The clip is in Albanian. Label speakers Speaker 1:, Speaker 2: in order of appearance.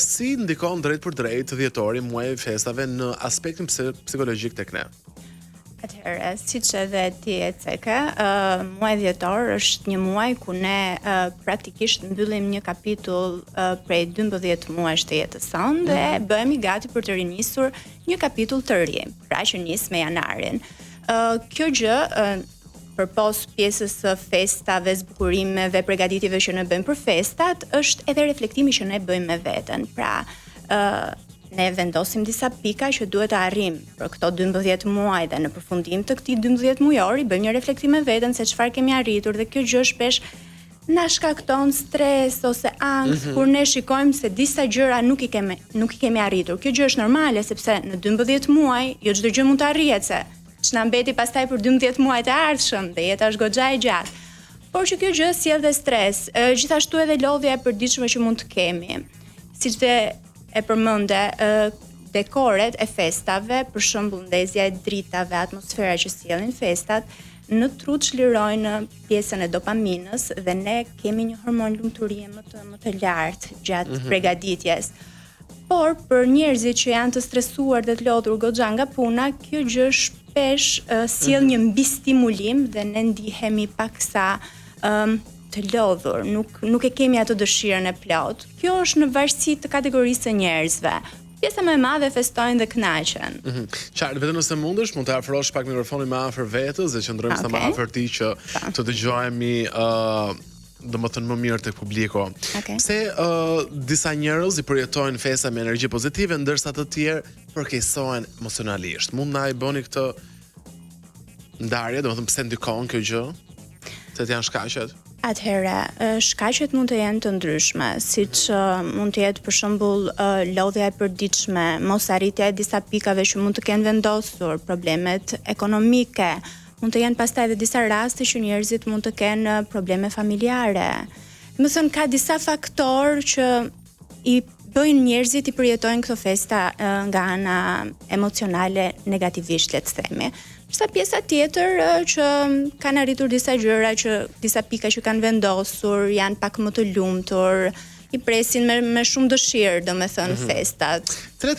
Speaker 1: si ndikon drejt për drejt dhjetori, muaji i festave në aspektin psikologjik tek ne?
Speaker 2: Atëherë, siç edhe ti e ceke, muaji dhjetor është një muaj ku ne praktikisht mbyllim një kapitull prej 12 muajsh të jetës sonë dhe bëhemi gati për të rinisur një kapitull të ri, pra që nis me janarin. Kjo gjë përpos pjesës së festave, zbukurimeve, përgatitjeve që ne bëjmë për festat, është edhe reflektimi që ne bëjmë me veten. Pra, ne vendosim disa pika që duhet të arrim për këto 12 muaj dhe në përfundim të këtij 12 mujori bëjmë një reflektim me veten se çfarë kemi arritur dhe kjo gjë shpesh na shkakton stres ose ankth kur ne shikojmë se disa gjëra nuk i kemi arritur. Kjo gjë është normale sepse në 12 muaj jo çdo gjë mund të arrihet se ç'na mbeti pastaj për 12 muaj të ardhshëm dhe jeta është goxha e gjatë. Por që kjo gjë sjell dhe stres, gjithashtu edhe lodhja e përditshme që mund të kemi. Siç e përmende dekoret e festave, për shembull ndezja e dritave, atmosfera që sjellin festat, në tru çlirojnë pjesën e dopaminës dhe ne kemi një hormon lumturie më të lartë gjatë përgatitjes. Por për njerëzit që janë të stresuar dhe të lodhur goxha nga puna, kjo gjë shpesh sjell një mbistimulim dhe ne ndihemi paksa të lodhur, nuk e kemi atë dëshirën e plot. Kjo është në varësi të kategorisë së njerëzve. Pjesa më e madhe festojnë dhe kënaqen.
Speaker 1: Qartë, vetëm nëse mundesh, mund të afrosh pak mikrofonin më afër vetes dhe qëndrojmë sa më afër ti që të dëgjohemi domethënë më mirë tek publiku. Pse disa njerëz i përjetojnë festa me energji pozitive ndërsa të tjerë përkeqësohen emocionalisht. Mund na i bëni këtë ndarje, domethënë pse ndikon kjo gjë? Se të janë shkaqet?
Speaker 2: Atëherë, shkaqet mund të jenë të ndryshme, siç mund të jetë për shembull lodhja e përditshme, mos arritja e disa pikave që mund të kenë vendosur, problemet ekonomike, mund të jenë pastaj edhe disa raste që njerëzit mund të kenë probleme familjare. Do të thënë ka disa faktorë që i bëjnë njerëzit i përjetojnë këto festa nga ana emocionale negativisht, le të themi. Sa pjesa tjetër që kanë arritur disa gjëra, disa pika që kanë vendosur, janë pak më të lumtur, i presin me shumë dëshirë, domethënë festat.
Speaker 1: Cilat